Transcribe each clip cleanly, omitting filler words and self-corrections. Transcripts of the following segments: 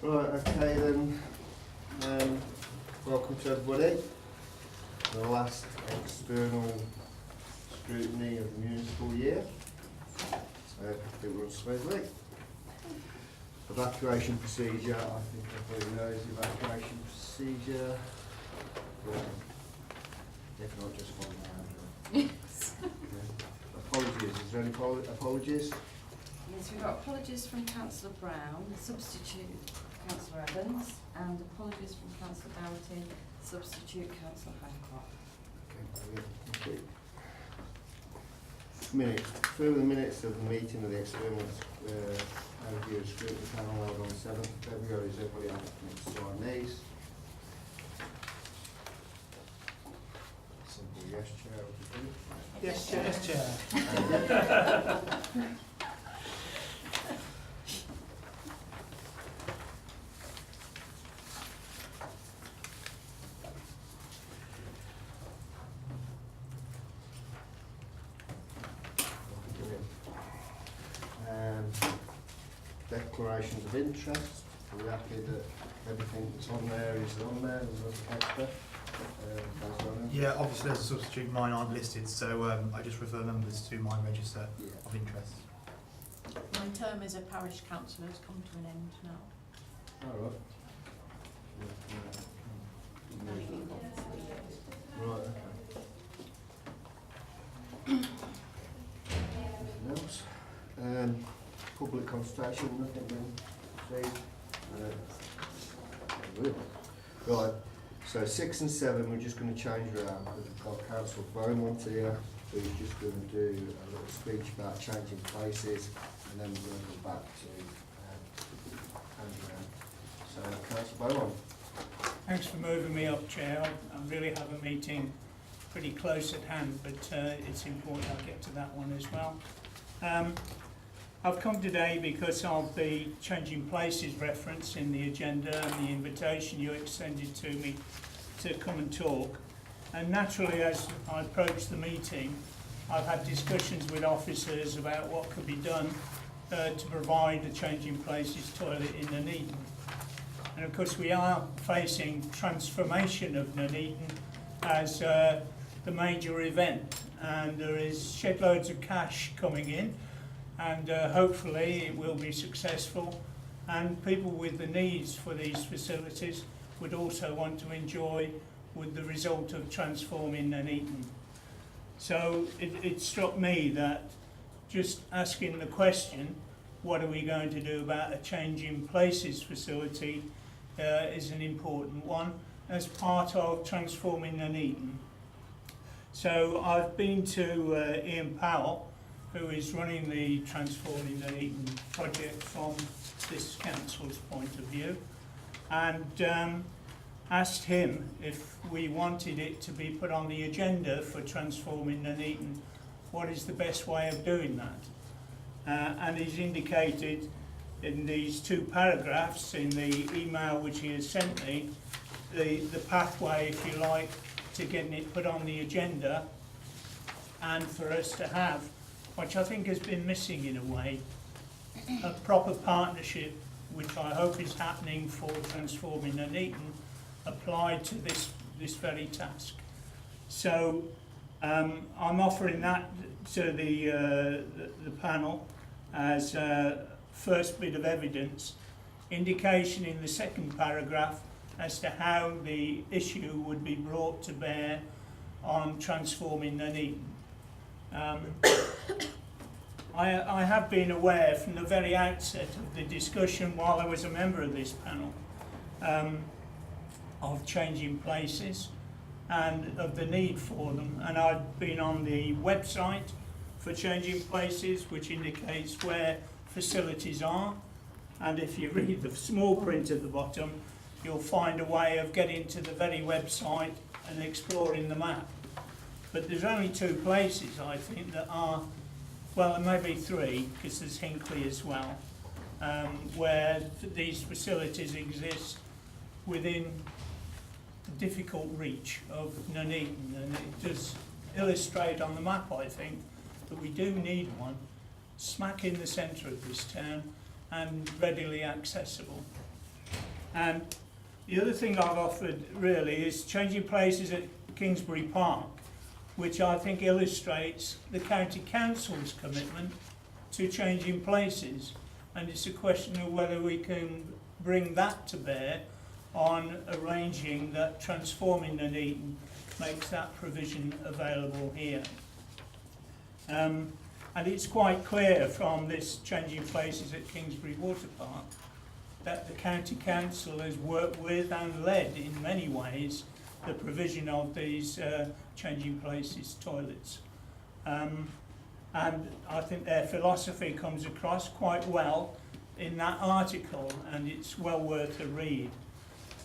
Right, okay then. Welcome to everybody. The last external scrutiny of the municipal year. So it runs smoothly. Evacuation procedure, I think everybody knows the evacuation procedure. If not, just follow me. Yes. Apologies, is there any apologies? Yes, we've got apologies from Councillor Brown, substitute Councillor Evans, and apologies from Councillor Dowerty, substitute Councillor Hancock. Okay, brilliant. Thank you. Minutes. Further the minutes of the meeting of the external overview of scrutiny panel held on 7th February. Is everybody able to sign these? Simple yes, Chair. Would you do? Yes, Chair. Yes, Chair. Declarations of interest. Are we happy that everything that's on there is on there? There's no extra. Yeah, obviously as a substitute mine aren't listed, so I just refer members to my register of interest. My term as a parish councillor has come to an end now. All right. Right, okay. Anything else? Public consultation, nothing been received. Right, so 6 and 7 we're just going to change around. We've got Councillor Beaumont here, who's just going to do a little speech about changing places, and then we're going to go back to Andrew. So, Councillor Beaumont. Thanks for moving me up, Chair. I really have a meeting pretty close at hand, but it's important I get to that one as well. I've come today because of the changing places reference in the agenda and the invitation you extended to me to come and talk. And naturally, as I approach the meeting, I've had discussions with officers about what could be done to provide a changing places toilet in Nuneaton. And of course we are facing transformation of Nuneaton as the major event, and there is shed loads of cash coming in, and hopefully it will be successful, and people with the needs for these facilities would also want to enjoy with the result of transforming Nuneaton. So it struck me that just asking the question, what are we going to do about a change in places facility, is an important one as part of transforming Nuneaton. So I've been to Ian Powell, who is running the Transforming Nuneaton project from this council's point of view, and asked him if we wanted it to be put on the agenda for transforming Nuneaton, what is the best way of doing that? And he's indicated in these 2 paragraphs in the email which he has sent me, the pathway, if you like, to getting it put on the agenda, and for us to have, which I think has been missing in a way, a proper partnership, which I hope is happening for transforming Nuneaton, applied to this very task. So I'm offering that to the panel as a first bit of evidence, indication in the 2nd paragraph as to how the issue would be brought to bear on transforming Nuneaton. I have been aware from the very outset of the discussion while I was a member of this panel of changing places and of the need for them, and I've been on the website for changing places, which indicates where facilities are, and if you read the small print at the bottom you'll find a way of getting to the very website and exploring the map. But there's only 2 places I think that are, well, there may be 3 because there's Hinckley as well, where these facilities exist within difficult reach of Nuneaton, and it does illustrate on the map, I think, that we do need one smack in the centre of this town and readily accessible. And the other thing I've offered really is changing places at Kingsbury Park, which I think illustrates the County Council's commitment to changing places. And it's a question of whether we can bring that to bear on arranging that transforming Nuneaton makes that provision available here. And it's quite clear from this changing places at Kingsbury Water Park that the County Council has worked with and led in many ways the provision of these changing places toilets. And I think their philosophy comes across quite well in that article, and it's well worth a read.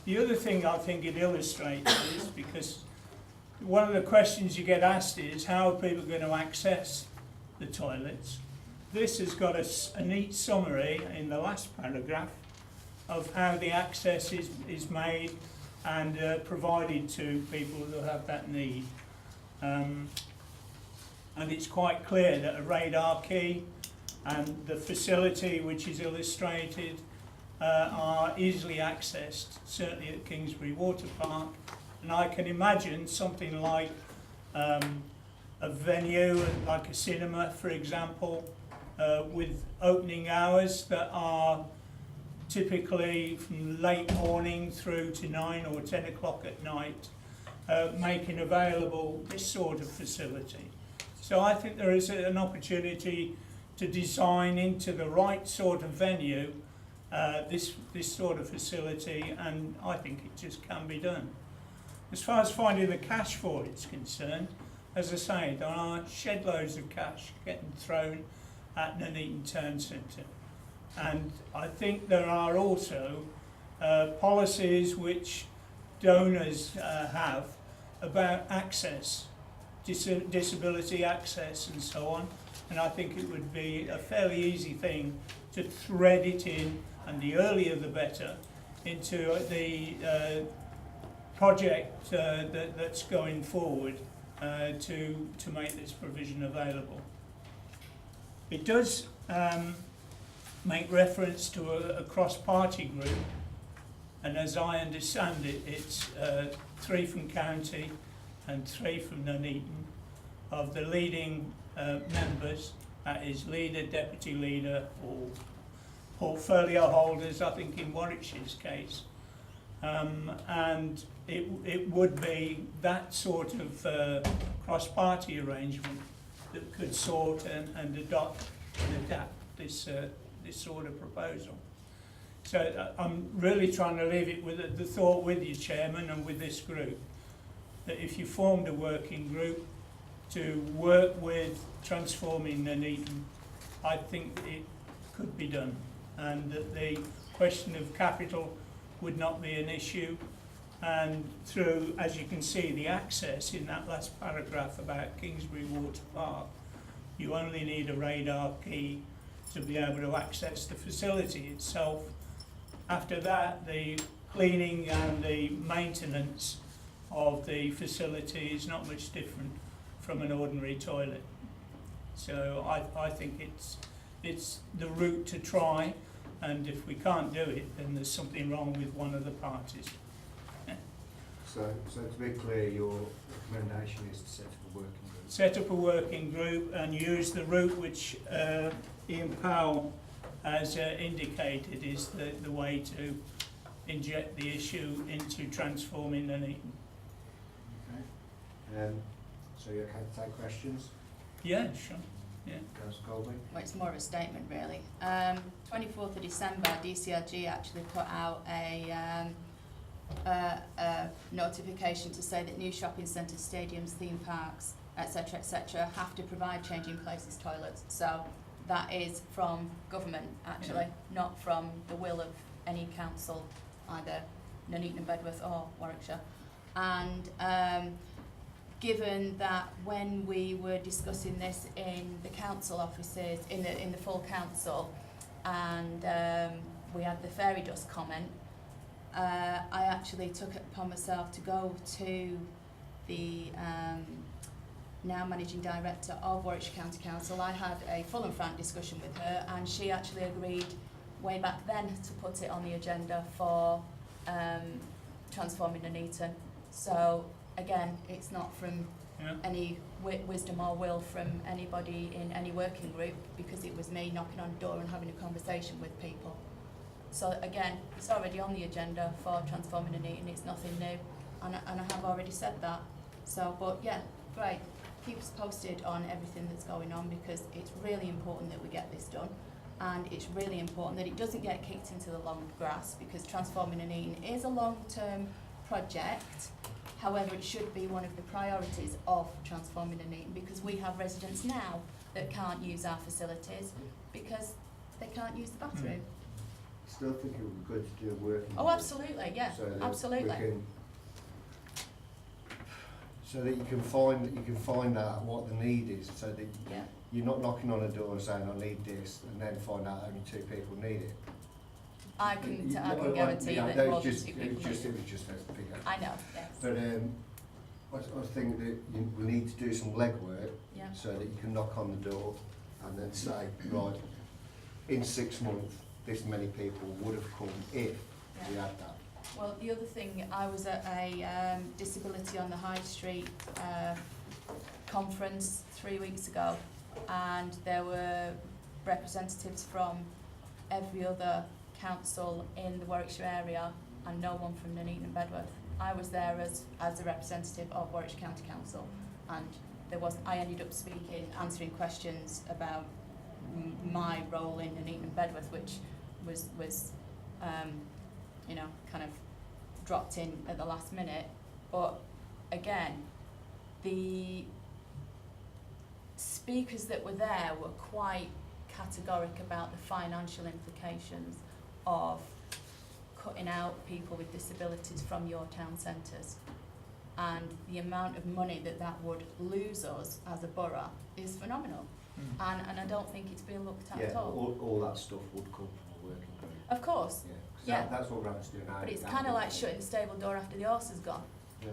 The other thing I think it illustrates is, because one of the questions you get asked is, how are people going to access the toilets? This has got a neat summary in the last paragraph of how the access is made and provided to people who have that need. And it's quite clear that a radar key and the facility which is illustrated are easily accessed, certainly at Kingsbury Water Park. And I can imagine something like a venue, like a cinema, for example, with opening hours that are typically from late morning through to 9 or 10 o'clock at night, making available this sort of facility. So I think there is an opportunity to design into the right sort of venue this sort of facility, and I think it just can be done. As far as finding the cash for it's concerned, as I say, there are shed loads of cash getting thrown at Nuneaton Town Centre. And I think there are also policies which donors have about access, disability access and so on. And I think it would be a fairly easy thing to thread it in, and the earlier the better, into the project that's going forward to make this provision available. It does make reference to a cross-party group, and as I understand it, it's 3 from County and 3 from Nuneaton, of the leading members, that is leader, deputy leader, or portfolio holders, I think in Warwickshire's case. And it would be that sort of cross-party arrangement that could sort and adopt and adapt this sort of proposal. So I'm really trying to leave it with the thought with you, Chairman, and with this group, that if you formed a working group to work with transforming Nuneaton, I think it could be done, and that the question of capital would not be an issue. And through, as you can see, the access in that last paragraph about Kingsbury Water Park, you only need a radar key to be able to access the facility itself. After that, the cleaning and the maintenance of the facility is not much different from an ordinary toilet. So I think it's the route to try, and if we can't do it, then there's something wrong with one of the parties. So to be clear, your recommendation is to set up a working group? Set up a working group and use the route which Ian Powell has indicated is the way to inject the issue into transforming Nuneaton. Okay. So you're okay to take questions? Yeah, sure. Yeah. Councillor Colby? Well, it's more of a statement, really. 24th of December, DCRG actually put out a notification to say that new shopping centres, stadiums, theme parks, etc., have to provide changing places toilets. So that is from government, actually, not from the will of any council, either Nuneaton and Bedworth or Warwickshire. And given that when we were discussing this in the council offices, in the full council, and we had the fairy dust comment, I actually took it upon myself to go to the now managing director of Warwickshire County Council. I had a full and frank discussion with her, and she actually agreed way back then to put it on the agenda for transforming Nuneaton. So again, it's not from any wisdom or will from anybody in any working group, because it was me knocking on the door and having a conversation with people. So again, it's already on the agenda for transforming Nuneaton. It's nothing new, and I have already said that. So, but yeah, great. Keep us posted on everything that's going on, because it's really important that we get this done, and it's really important that it doesn't get kicked into the long grass, because transforming Nuneaton is a long-term project. However, it should be one of the priorities of transforming Nuneaton, because we have residents now that can't use our facilities because they can't use the bathroom. Still think it would be good to do a working Oh, group, absolutely, yeah, so that absolutely. so that you can find out what the need is, so that Yeah. you're not knocking on a door and saying I need this, and then find out only 2 people need it. I can guarantee yeah, that that more was than just, 2 it people was just, need it was just a figure. I know, yes. But I think that we need to do some legwork, Yeah. so that you can knock on the door and then say, right, in 6 months, this many people would have come if we had that. Well, the other thing, I was at a Disability on the High Street conference 3 weeks ago, and there were representatives from every other council in the Warwickshire area, and no one from Nuneaton and Bedworth. I was there as a representative of Warwickshire County Council, and I ended up answering questions about my role in Nuneaton and Bedworth, which was kind of dropped in at the last minute. But again, the speakers that were there were quite categoric about the financial implications of cutting out people with disabilities from your town centres, and the amount of money that would lose us as a borough is phenomenal. And I don't think it's being looked at Yeah, at all. all that stuff would come from a working group. Of course, Yeah, 'cause Yeah. that's what we're having to do now. but it's kind of like shutting the stable door after the horse has gone. Yeah.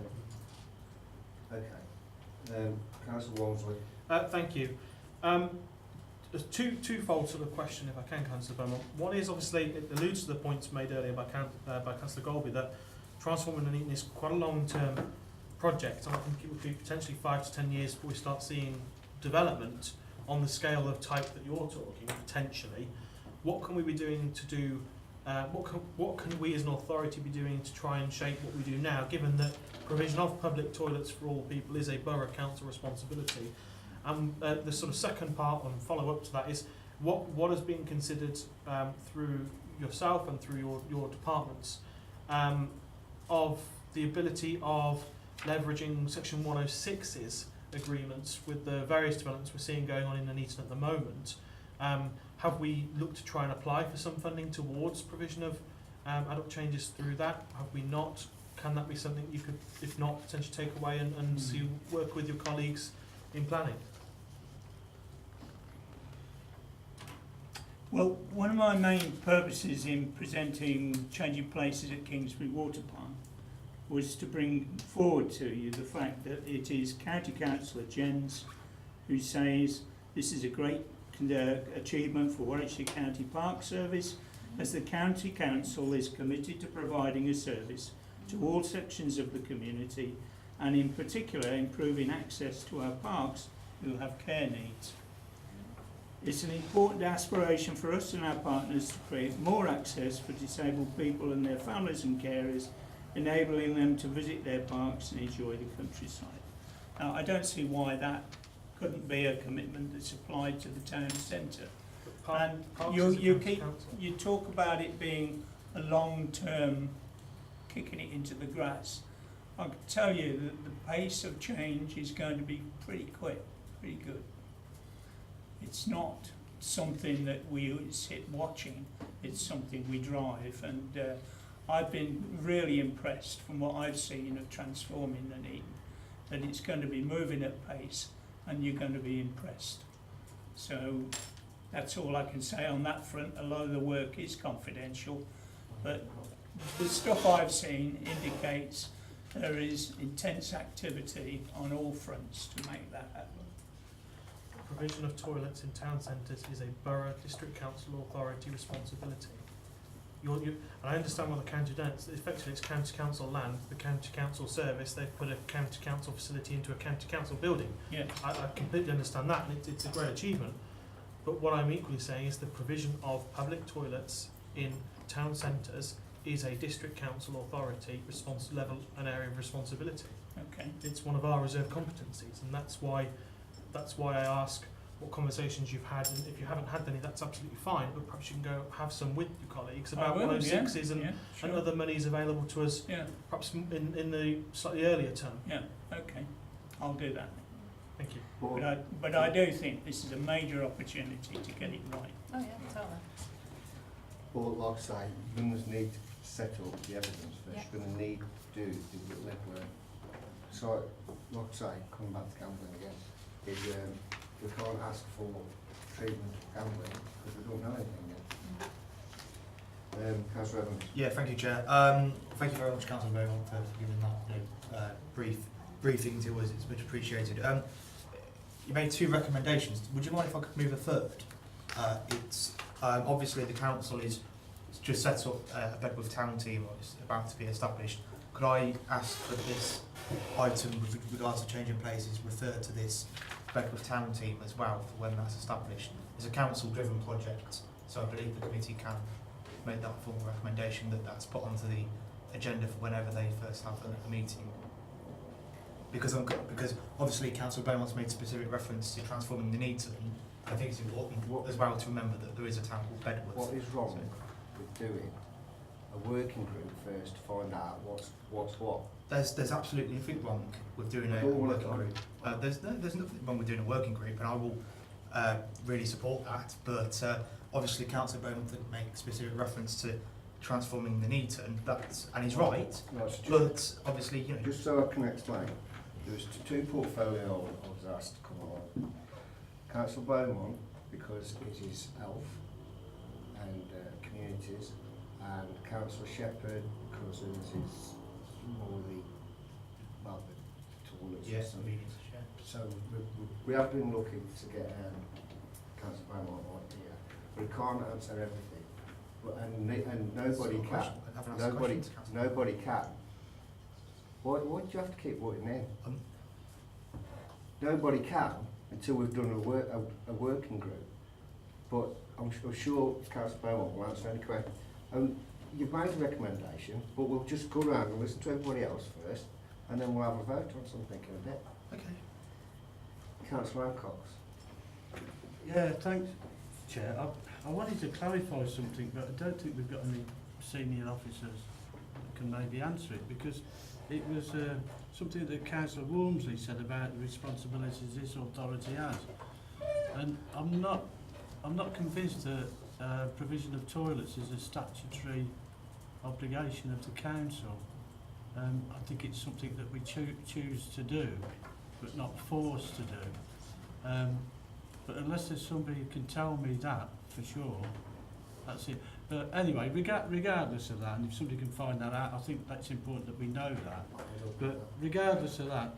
Okay. Councillor Walmsley. Thank you. There's twofold sort of question, if I can, Councillor Beaumont. One is, obviously, it alludes to the points made earlier by Councillor Golby, that transforming Nuneaton is quite a long-term project, and I think it would be potentially 5 to 10 years before we start seeing development on the scale of type that you're talking, potentially. What can we be doing to do, what can we as an authority be doing to try and shape what we do now, given that provision of public toilets for all people is a borough council responsibility? And the sort of second part and follow-up to that is, what has been considered through yourself and through your departments of the ability of leveraging Section 106's agreements with the various developments we're seeing going on in Nuneaton at the moment? Have we looked to try and apply for some funding towards provision of adult changes through that? Have we not? Can that be something you could, if not, potentially take away and see, work with your colleagues in planning? Well, one of my main purposes in presenting Changing Places at Kingsbury Water Park was to bring forward to you the fact that it is County Councillor Jens who says this is a great achievement for Warwickshire County Park Service, as the County Council is committed to providing a service to all sections of the community, and in particular improving access to our parks who have care needs. It's an important aspiration for us and our partners to create more access for disabled people and their families and carers, enabling them to visit their parks and enjoy the countryside. Now, I don't see why that couldn't be a commitment that's applied to the town centre. And you talk about it being a long-term kicking it into the grass. I can tell you that the pace of change is going to be pretty quick, pretty good. It's not something that we sit watching, it's something we drive, and I've been really impressed from what I've seen of transforming Nuneaton, that it's going to be moving at pace and you're going to be impressed. So that's all I can say on that front. A lot of the work is confidential, but the stuff I've seen indicates there is intense activity on all fronts to make that happen. Provision of toilets in town centres is a borough district council authority responsibility. and I understand what the county does. Effectively, it's county council land, the county council service. They've put a county council facility into a county council building. Yeah. I completely understand that, and it's a great achievement. But what I'm equally saying is the provision of public toilets in town centres is a district council authority level and area of responsibility. Okay. It's one of our reserved competencies, and that's why I ask what conversations you've had, and if you haven't had any, that's absolutely fine, but perhaps you can go have some with your colleagues about 106s and other monies available to us, perhaps in the slightly earlier term. Yeah, okay, I'll do that. Thank you. But I do think this is a major opportunity to get it right. Oh yeah, totally. But like I say, you're going to need to set up the evidence first. Yeah. You're going to need to do the legwork. So, like I say, coming back to gambling again, is we can't ask for treatment of gambling because we don't know anything yet. Councillor Evans. Yeah, thank you, Chair. Thank you very much, Councillor Beaumont, for giving that briefing to us. It's much appreciated. You made 2 recommendations. Would you mind if I could move a third? It's obviously the council is just set up a Bedworth town team, or it's about to be established. Could I ask that this item with regards to changing places refer to this Bedworth town team as well for when that's established? It's a council-driven project, so I believe the committee can make that formal recommendation that that's put onto the agenda for whenever they first have a meeting. Because obviously Councillor Beaumont's made specific reference to transforming the needs, and I think it's important as well to remember that there is a town called Bedworth. What is wrong with doing a working group first to find out what's what? There's absolutely nothing wrong with doing a working group. There's nothing wrong with doing a working group, and I will really support that. But obviously, Councillor Beaumont did make specific reference to transforming the Nuneaton. And he's right. But obviously, you know, just so I can explain, there was 2 portfolio I was asked to come on. Councillor Beaumont, because it is health and communities, and Councillor Shepherd, because it is more the toilets. yes, So we have been looking to get Councillor Beaumont on here, but we can't answer everything. And nobody can. Nobody can. Why do you have to keep putting in? Nobody can until we've done a working group. But I'm sure Councillor Beaumont will answer any question. You've made a recommendation, but we'll just go around and listen to everybody else first, and then we'll have a vote on something in a bit. okay. Councillor Hancock. Yeah, thanks, Chair. I wanted to clarify something, but I don't think we've got any senior officers that can maybe answer it, because it was something that Councillor Walmsley said about the responsibilities this authority has, and I'm not convinced that provision of toilets is a statutory obligation of the council. I think it's something that we choose to do, but not forced to do. But unless there's somebody who can tell me that for sure, that's it. But anyway, regardless of that, and if somebody can find that out, I think that's important that we know that. But regardless of that,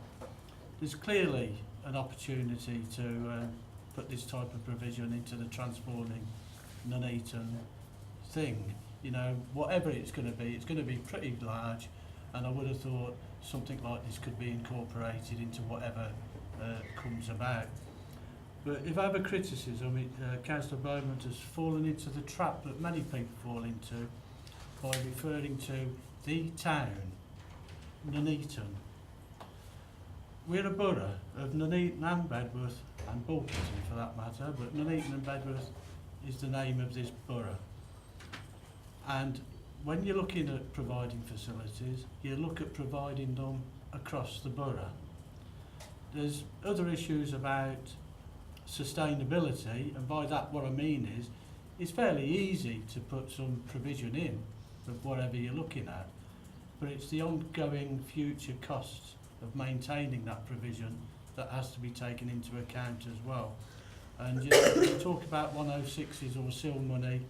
there's clearly an opportunity to put this type of provision into the transforming Nuneaton thing. You know, whatever it's going to be pretty large, and I would have thought something like this could be incorporated into whatever comes about. But if I have a criticism, Councillor Beaumont has fallen into the trap that many people fall into by referring to the town, Nuneaton. We're a borough of Nuneaton and Bedworth, and Bolton for that matter, but Nuneaton and Bedworth is the name of this borough. And when you're looking at providing facilities, you look at providing them across the borough. There's other issues about sustainability, and by that what I mean is it's fairly easy to put some provision in of whatever you're looking at, but it's the ongoing future costs of maintaining that provision that has to be taken into account as well. And you know, when you talk about 106s or SIL money,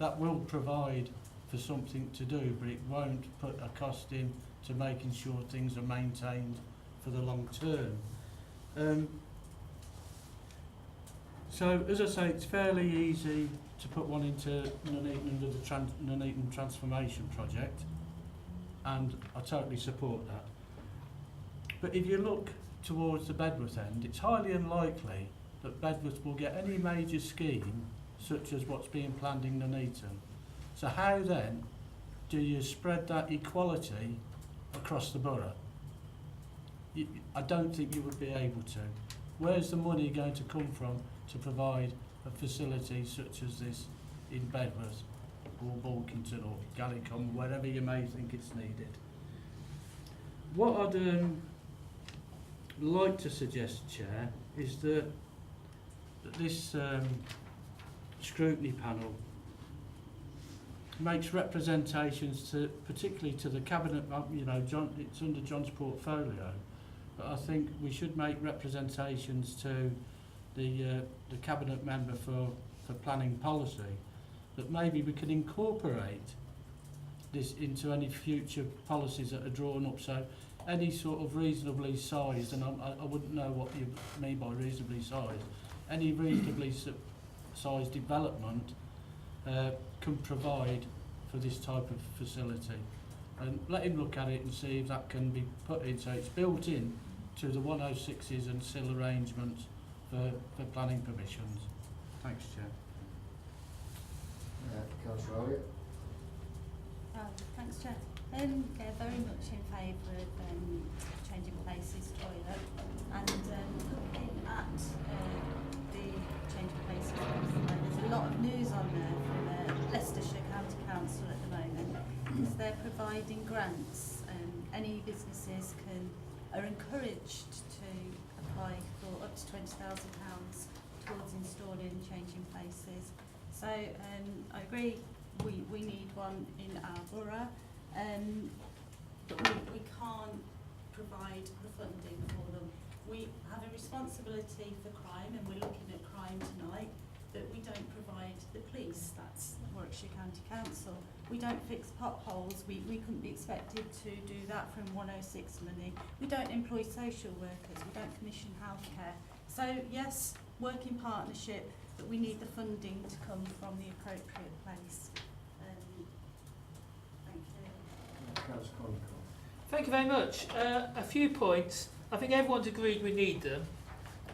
that will provide for something to do, but it won't put a cost in to making sure things are maintained for the long term. So, as I say, it's fairly easy to put one into Nuneaton under the Nuneaton Transformation Project, and I totally support that. But if you look towards the Bedworth end, it's highly unlikely that Bedworth will get any major scheme such as what's being planned in Nuneaton. So how then do you spread that equality across the borough? I don't think you would be able to. Where's the money going to come from to provide a facility such as this in Bedworth or Balkington or Gallicum, wherever you may think it's needed? What I'd like to suggest, Chair, is that this scrutiny panel makes representations to, particularly to the cabinet. You know, John, it's under John's portfolio, but I think we should make representations to the cabinet member for planning policy, that maybe we can incorporate this into any future policies that are drawn up. So any sort of reasonably sized, and I wouldn't know what you mean by reasonably sized, any reasonably sized development can provide for this type of facility, and let him look at it and see if that can be put in so it's built in to the 106s and SIL arrangements for planning permissions. Thanks, Chair. Councillor Elliott? Thanks, Chair. Very much in favour of changing places toilet, and looking at the change of places, there's a lot of news on there from Leicestershire County Council at the moment, because they're providing grants. Any businesses are encouraged to apply for up to £20,000 towards installing and changing places. So I agree, we need one in our borough, but we can't provide the funding for them. We have a responsibility for crime, and we're looking at crime tonight, but we don't provide the police. That's Warwickshire County Council. We don't fix potholes. We couldn't be expected to do that from 106 money. We don't employ social workers. We don't commission healthcare. So yes, work in partnership, but we need the funding to come from the appropriate place. Thank you. Councillor Connicott? Thank you very much. A few points. I think everyone's agreed we need them.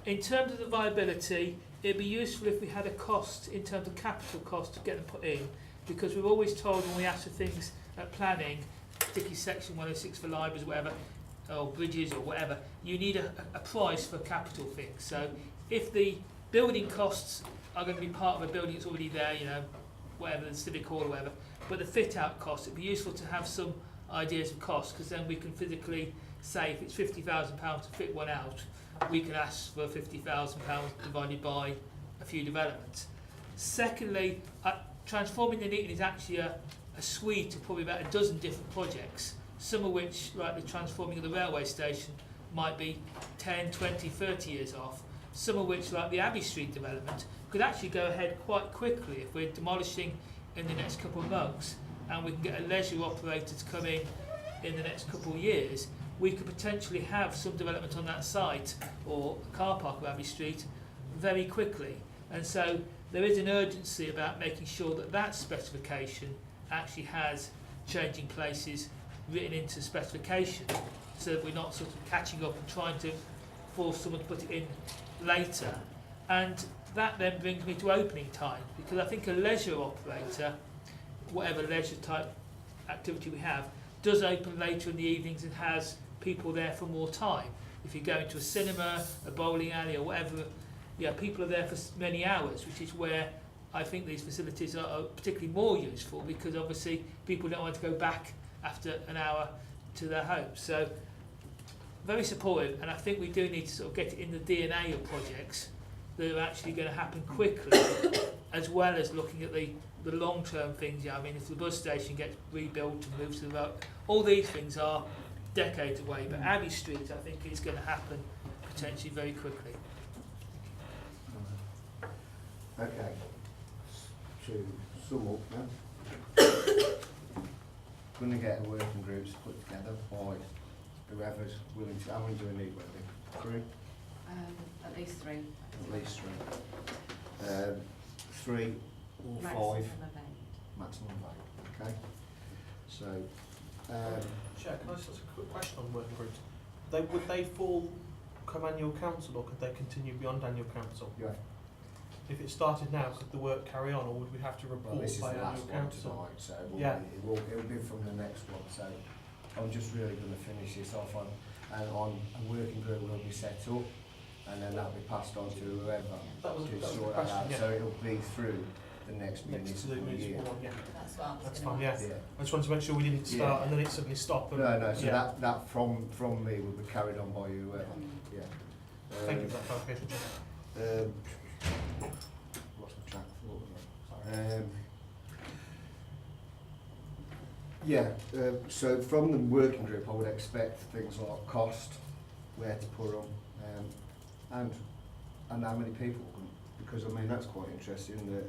In terms of the viability, it'd be useful if we had a cost in terms of capital cost to get them put in, because we're always told when we ask for things at planning, particularly section 106 for libraries, whatever, or bridges or whatever, you need a price for capital things. So if the building costs are going to be part of a building that's already there, you know, whatever, the civic hall or whatever, but the fit out costs, it'd be useful to have some ideas of cost, because then we can physically say if it's £50,000 to fit one out, we can ask for £50,000 divided by a few developments. Secondly, transforming Nuneaton is actually a suite of probably about a dozen different projects, some of which, like the transforming of the railway station, might be 10, 20, 30 years off, some of which, like the Abbey Street development, could actually go ahead quite quickly if we're demolishing in the next couple of months and we can get a leisure operator to come in the next couple of years. We could potentially have some development on that site or a car park of Abbey Street very quickly. And so there is an urgency about making sure that that specification actually has changing places written into specification, so that we're not sort of catching up and trying to force someone to put it in later. And that then brings me to opening time, because I think a leisure operator, whatever leisure type activity we have, does open later in the evenings and has people there for more time. If you go into a cinema, a bowling alley or whatever, yeah, people are there for many hours, which is where I think these facilities are particularly more useful, because obviously people don't want to go back after an hour to their homes. So very supportive, and I think we do need to sort of get it in the DNA of projects that are actually going to happen quickly, as well as looking at the long-term things. Yeah, I mean, if the bus station gets rebuilt and moves to the road, all these things are decades away, but Abbey Street, I think, is going to happen potentially very quickly. Okay, to sum up now, going to get a working group put together by whoever's willing to. How many do we need, Wendy? 3? At least 3. At least 3. 3 or 5, Maximum of 8. maximum of 8, okay? So, Chair, can I just ask a quick question on working groups? Would they fall come annual council, or could they continue beyond annual council? yeah, If it started now, could the work carry on, or would we have to well, report this is the by last annual one council? tonight, so Yeah. it'll be from the next one, so I'm just really going to finish this off on, and on a working group will be set up, and then that'll be passed on to whoever That was to the sort that question, out, yeah. so it'll be through the next Next to the municipal year. municipal one, yeah. That's what I was That's gonna fine, yeah. ask. Yeah. I just wanted to make sure we didn't start Yeah. and then it suddenly stop. And, No, so yeah. that from me will be carried on by whoever, yeah. Thank you for that clarification, Chair. Lost my track of thought. Yeah, so from the working group, I would expect things like cost, where to put them, and how many people, because I mean that's quite interesting that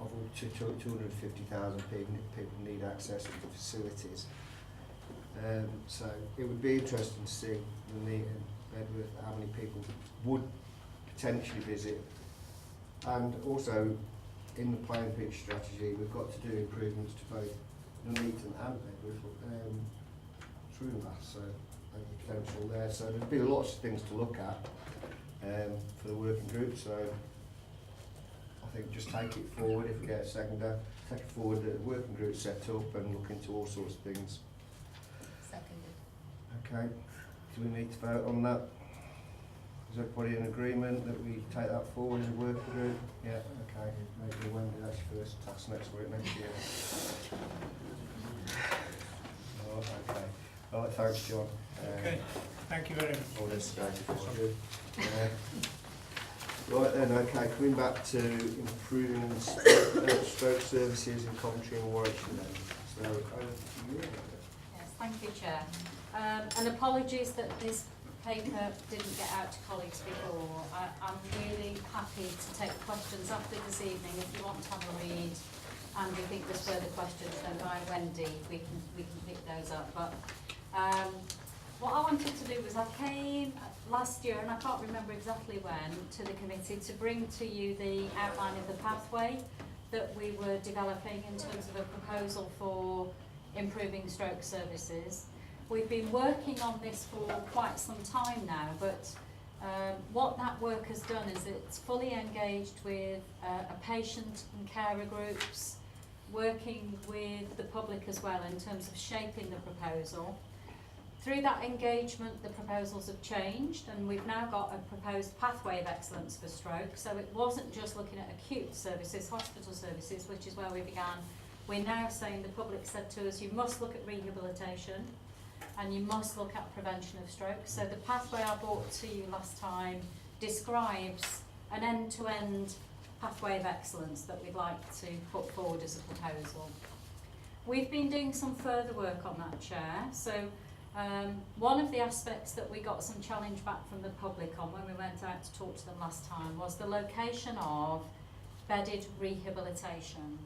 of all 250,000 people need access to the facilities. So it would be interesting to see Nuneaton, Bedworth, how many people would potentially visit, and also in the playing pitch strategy we've got to do improvements to both Nuneaton and Bedworth through that, so there's potential there. So there'll be lots of things to look at for the working group. So I think just take it forward. If we get a seconder, take it forward. The working group set up and look into all sorts of things. Seconded. Okay. Do we need to vote on that? Is everybody in agreement that we take that forward in the working group? Yeah. Okay. Maybe Wendy, that's your first task next year. Oh, okay. All right, thanks, John. Okay, thank you very much. All this is good. Right then, okay, coming back to improving stroke services in Coventry and Warwickshire then. So, over to you. Yes, thank you, Chair. And apologies that this paper didn't get out to colleagues before. I'm really happy to take questions after this evening if you want to have a read, and if you think there's further questions, then by Wendy we can pick those up. But what I wanted to do was I came last year, and I can't remember exactly when, to the committee to bring to you the outline of the pathway that we were developing in terms of a proposal for improving stroke services. We've been working on this for quite some time now, but what that work has done is it's fully engaged with a patient and carer groups, working with the public as well in terms of shaping the proposal. Through that engagement, the proposals have changed, and we've now got a proposed pathway of excellence for stroke. So it wasn't just looking at acute services, hospital services, which is where we began. We're now saying, the public said to us, you must look at rehabilitation and you must look at prevention of stroke. So the pathway I brought to you last time describes an end-to-end pathway of excellence that we'd like to put forward as a proposal. We've been doing some further work on that, Chair. So one of the aspects that we got some challenge back from the public on when we went out to talk to them last time was the location of bedded rehabilitation.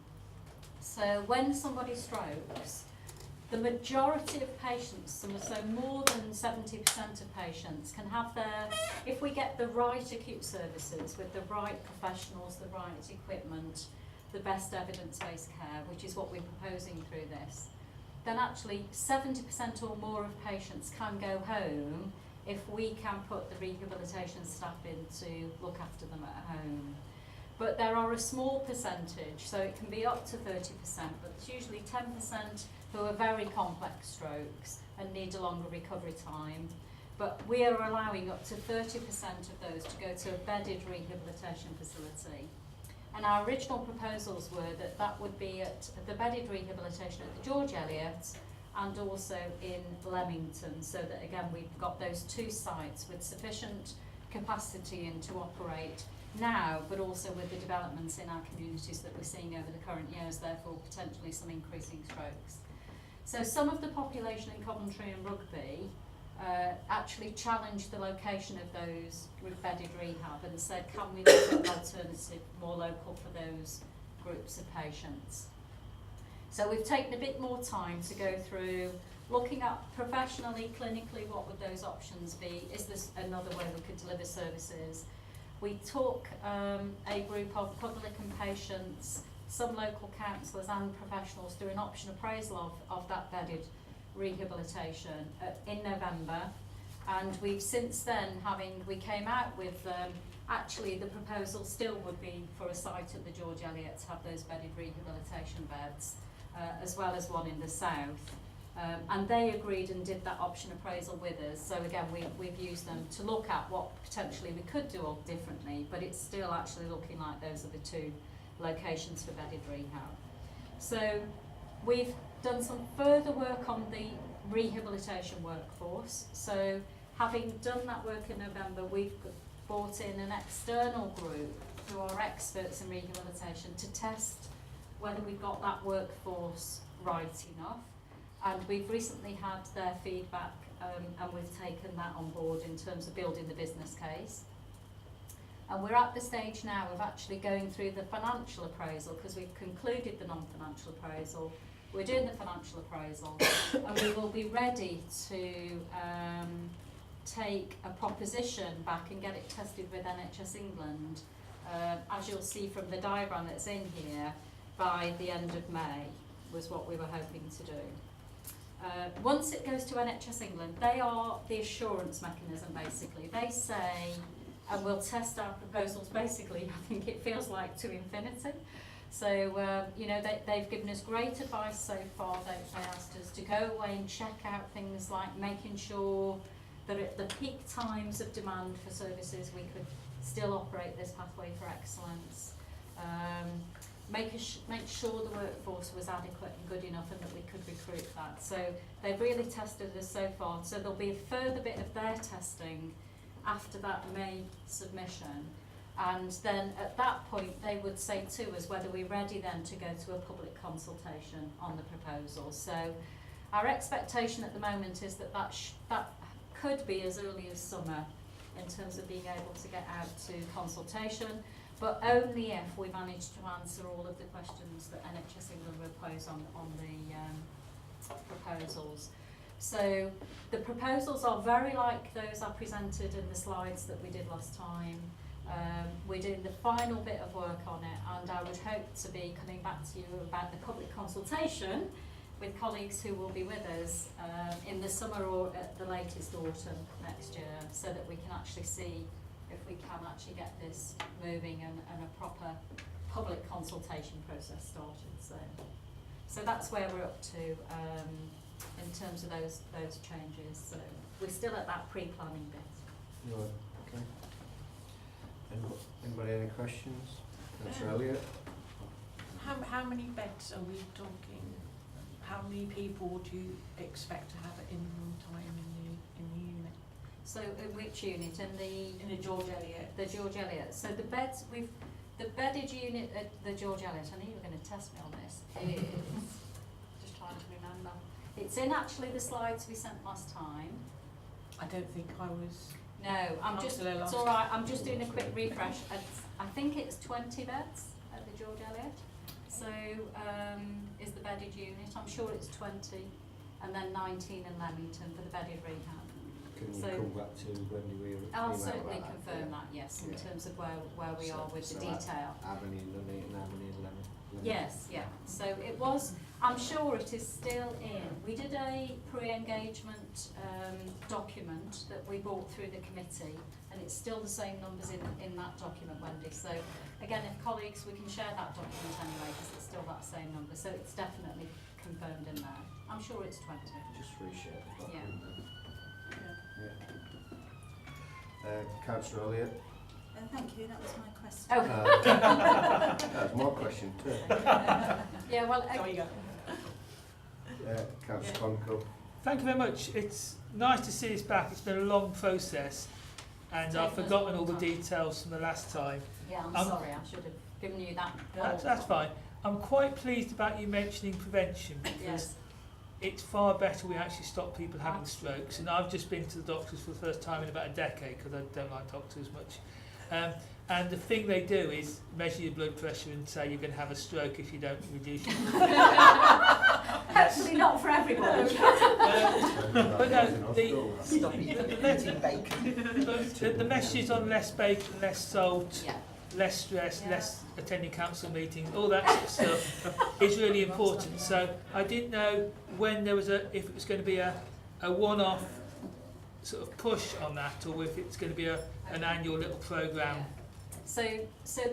So when somebody strokes, the majority of patients, so more than 70% of patients, can have their, if we get the right acute services with the right professionals, the right equipment, the best evidence-based care, which is what we're proposing through this, then actually 70% or more of patients can go home if we can put the rehabilitation staff in to look after them at home. But there are a small percentage, so it can be up to 30%, but it's usually 10% who are very complex strokes and need a longer recovery time. But we are allowing up to 30% of those to go to a bedded rehabilitation facility. And our original proposals were that that would be at the bedded rehabilitation at the George Eliot and also in Leamington, so that again we've got those two sites with sufficient capacity and to operate now, but also with the developments in our communities that we're seeing over the current years, therefore potentially some increasing strokes. So some of the population in Coventry and Rugby actually challenged the location of those bedded rehab and said, can we look at an alternative more local for those groups of patients? So we've taken a bit more time to go through looking at professionally, clinically, what would those options be? Is this another way we could deliver services? we took a group of public and patients, some local councillors and professionals through an option appraisal of that bedded rehabilitation in November, and we've since then, we came out with actually the proposal still would be for a site at the George Eliot to have those bedded rehabilitation beds, as well as one in the south. And they agreed and did that option appraisal with us. So again, we've used them to look at what potentially we could do differently, but it's still actually looking like those are the two locations for bedded rehab. So we've done some further work on the rehabilitation workforce. So having done that work in November, we've brought in an external group who are experts in rehabilitation to test whether we've got that workforce right enough. And we've recently had their feedback and we've taken that on board in terms of building the business case. And we're at the stage now of actually going through the financial appraisal, because we've concluded the non-financial appraisal. We're doing the financial appraisal and we will be ready to take a proposition back and get it tested with NHS England, as you'll see from the diagram that's in here, by the end of May was what we were hoping to do. Once it goes to NHS England, they are the assurance mechanism basically. They say, and we'll test our proposals basically, I think it feels like to infinity. So, you know, they've given us great advice so far. They asked us to go away and check out things like making sure that at the peak times of demand for services we could still operate this pathway for excellence. Make sure the workforce was adequate and good enough and that we could recruit that. So they've really tested us so far. So there'll be a further bit of their testing after that May submission. And then at that point they would say to us whether we're ready then to go to a public consultation on the proposal. So our expectation at the moment is that that could be as early as summer in terms of being able to get out to consultation, but only if we manage to answer all of the questions that NHS England will pose on the proposals. So the proposals are very like those I presented in the slides that we did last time. We're doing the final bit of work on it, and I would hope to be coming back to you about the public consultation with colleagues who will be with us in the summer or at the latest autumn next year, so that we can actually see if we can actually get this moving and a proper public consultation process started. So that's where we're up to in terms of those changes. So we're still at that pre-planning bit. Right, okay. Anybody any questions? Councillor Elliott? How many beds are we talking? How many people would you expect to have in one time in the unit? So which unit? In the George Eliot. The George Eliot. So the beds the bedded unit at the George Eliot, I knew you were going to test me on this, is just trying to remember. It's in actually the slides we sent last time. I don't think I was. No, it's all right, I'm just doing a quick refresh. I think it's 20 beds at the George Eliot. So is the bedded unit, I'm sure it's 20, and then 19 in Leamington for the bedded rehab. Can you So come back to when we were? I'll certainly confirm that, yes, in terms of where we are with the detail. Avenue, Nuneaton, Avenue, Lemon. Yes, yeah. So it was, I'm sure it is still in. We did a pre-engagement document that we brought through the committee, and it's still the same numbers in that document, Wendy. So again, if colleagues, we can share that document anyway, because it's still that same number. So it's definitely confirmed in there. I'm sure it's 20. Just reshare the document. Yeah. Councillor Elliott? Thank you, that was my question. Oh. That was my question too. Yeah, well, There you go. Councillor Conkle? Thank you very much. It's nice to see us back. It's been a long process, and I've forgotten all the details from the last time. yeah, I'm sorry, I should have given you that. That's fine. I'm quite pleased about you mentioning prevention, because Yes. it's far better we actually stop people having strokes. And I've just been to the doctors for the first time in about a decade, because I don't like doctors much. And the thing they do is measure your blood pressure and say you're going to have a stroke if you don't reduce your Hopefully not for everybody. But no, Stop the message on less bacon, less salt, Yeah. less stress, Yeah. less attending council meetings, all that sort of stuff is really important. So I didn't know when there was if it was going to be a one-off sort of push on that, or if it's going to be an annual little programme. So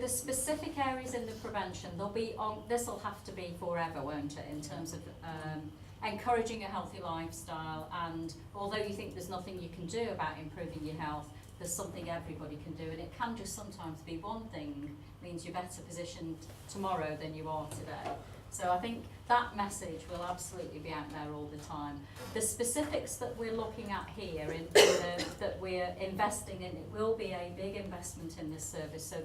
the specific areas in the prevention, they'll be on. This will have to be forever, won't it? In terms of encouraging a healthy lifestyle, and although you think there's nothing you can do about improving your health, there's something everybody can do, and it can just sometimes be one thing means you're better positioned tomorrow than you are today. So I think that message will absolutely be out there all the time. The specifics that we're looking at here, that we're investing in, it will be a big investment in this service. So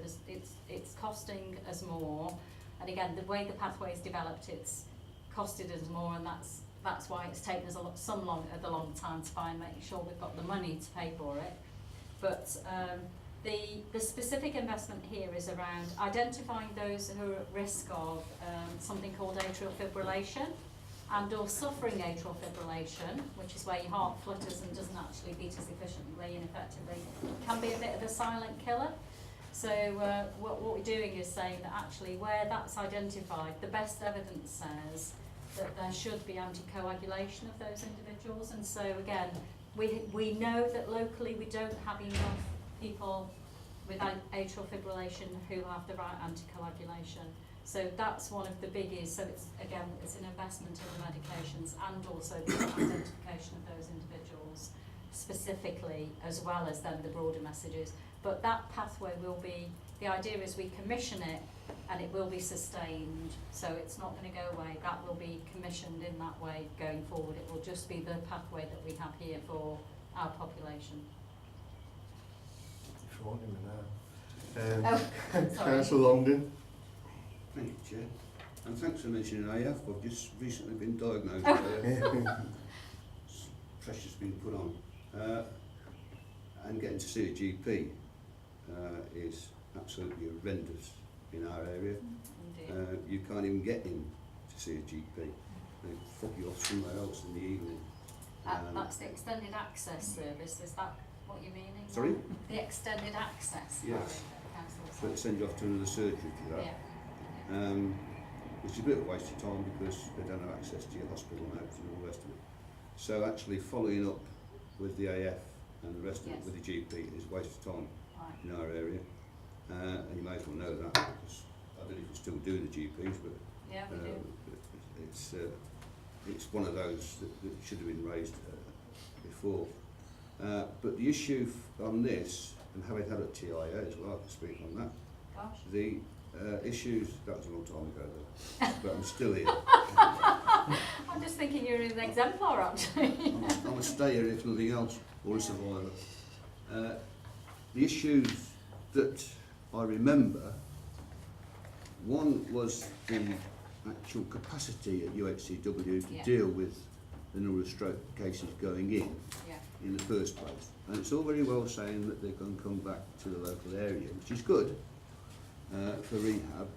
it's costing us more, and again, the way the pathway is developed, it's costed us more, and that's why it's taken us a long time to make sure we've got the money to pay for it. But the specific investment here is around identifying those who are at risk of something called atrial fibrillation and or suffering atrial fibrillation, which is where your heart flutters and doesn't actually beat as efficiently and effectively. It can be a bit of a silent killer. So what we're doing is saying that actually where that's identified, the best evidence says that there should be anticoagulation of those individuals. And so again, we know that locally we don't have enough people with atrial fibrillation who have the right anticoagulation. So that's one of the biggies. So it's an investment in the medications and also the identification of those individuals specifically, as well as then the broader messages. But that pathway will be, the idea is we commission it and it will be sustained. So it's not going to go away. That will be commissioned in that way going forward. It will just be the pathway that we have here for our population. Councillor Longden. Thank you, Chair. And thanks for mentioning AF. I've just recently been diagnosed with AF. Pressure's been put on. And getting to see a GP is absolutely horrendous in our area. You can't even get in to see a GP. They fuck you off somewhere else in the evening. That's the extended access service, is that what you're meaning? Sorry? The extended access. Yes. But they send you off to another surgery for that. Yeah. Which is a bit of a waste of time because they don't have access to your hospital notes and all the rest of it. So actually following up with the AF and the rest of it with the GP is a waste of time in our area. And you may as well know that because I don't know if you still do the GPs, but yeah, we do. It's one of those that should have been raised before. But the issue on this, and having had a TIA as well, I can speak on that. Gosh. The issues, that was a long time ago though, but I'm still here. I'm just thinking you're an exemplar actually. I'm a stayer if nothing else, or a survivor. The issues that I remember, one was the actual capacity at UHCW to deal with the number of stroke cases going in the first place. And it's all very well saying that they're going to come back to the local area, which is good for rehab.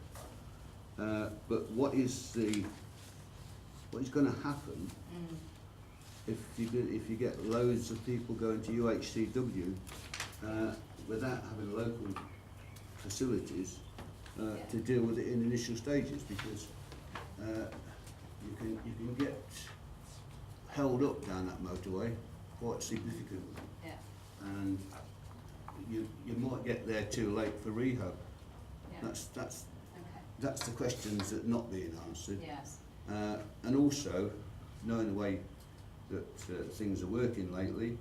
But what is going to happen if you get loads of people going to UHCW without having local facilities to deal with it in initial stages? Because you can get held up down that motorway quite significantly, and you might get there too late for rehab. That's the questions that are not being answered. Yes. And also, knowing the way that things are working lately,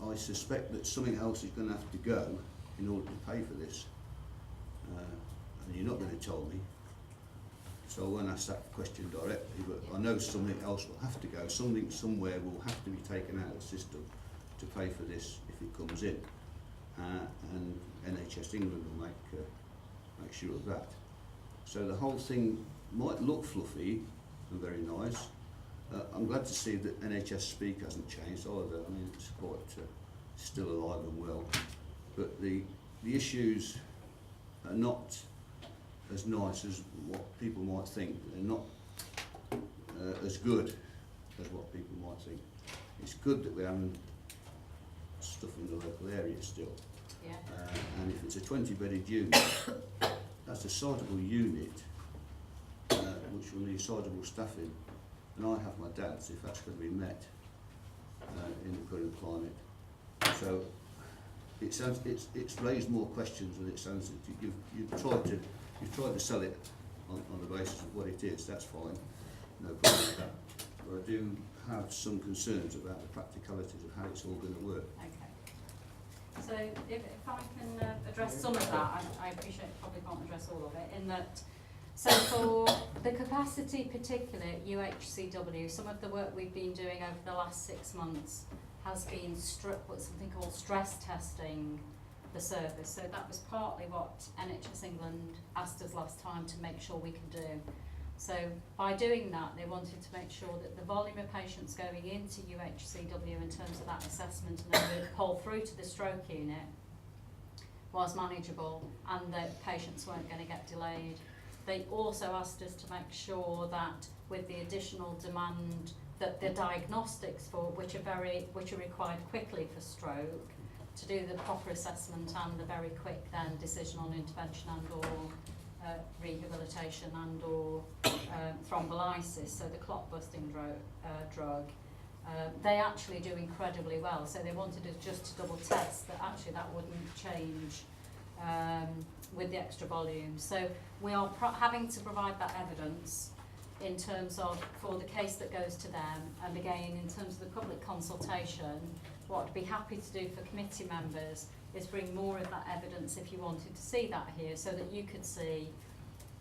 I suspect that something else is going to have to go in order to pay for this. And you're not going to tell me, so I won't ask that question directly, but I know something else will have to go. Something somewhere will have to be taken out of the system to pay for this if it comes in. And NHS England will make sure of that. So the whole thing might look fluffy and very nice. I'm glad to see that NHS Speak hasn't changed either. I mean, it's quite still alive and well. But the issues are not as nice as what people might think. They're not as good as what people might think. It's good that we're having stuff in the local area still. Yeah. And if it's a 20-bedded unit, that's a sizable unit, which will need sizable staffing. And I have my doubts if that's going to be met in the current climate. So it's raised more questions than it's answered. You've tried to sell it on the basis of what it is. That's fine, no problem with that. But I do have some concerns about the practicalities of how it's all going to work. Okay. So if I can address some of that, I appreciate probably can't address all of it, in that, so for the capacity particularly at UHCW, some of the work we've been doing over the last 6 months has been something called stress testing the service. So that was partly what NHS England asked us last time to make sure we can do. So by doing that, they wanted to make sure that the volume of patients going into UHCW in terms of that assessment and then the pull through to the stroke unit was manageable and that patients weren't going to get delayed. They also asked us to make sure that with the additional demand that the diagnostics for which are required quickly for stroke, to do the proper assessment and the very quick then decision on intervention and or rehabilitation and or thrombolysis, so the clot busting drug, they actually do incredibly well. So they wanted us just to double test that actually that wouldn't change with the extra volume. So we are having to provide that evidence in terms of for the case that goes to them, and again in terms of the public consultation, what I'd be happy to do for committee members is bring more of that evidence if you wanted to see that here, so that you could see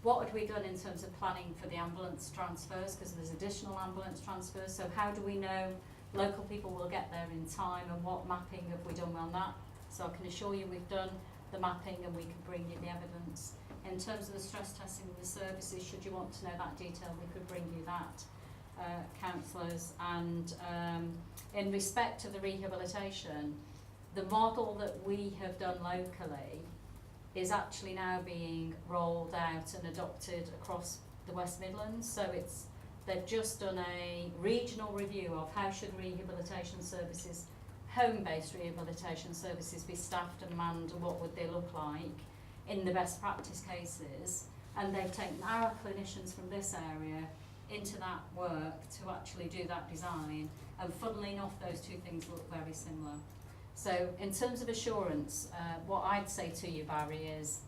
what had we done in terms of planning for the ambulance transfers, because there's additional ambulance transfers. So how do we know local people will get there in time, and what mapping have we done on that? So I can assure you we've done the mapping and we can bring you the evidence. In terms of the stress testing of the services, should you want to know that detail, we could bring you that, councillors. And in respect to the rehabilitation, the model that we have done locally is actually now being rolled out and adopted across the West Midlands. So they've just done a regional review of how should rehabilitation services, home-based rehabilitation services, be staffed and manned, and what would they look like in the best practice cases. And they've taken our clinicians from this area into that work to actually do that design, and funnily enough those two things look very similar. So in terms of assurance, what I'd say to you, Barry, is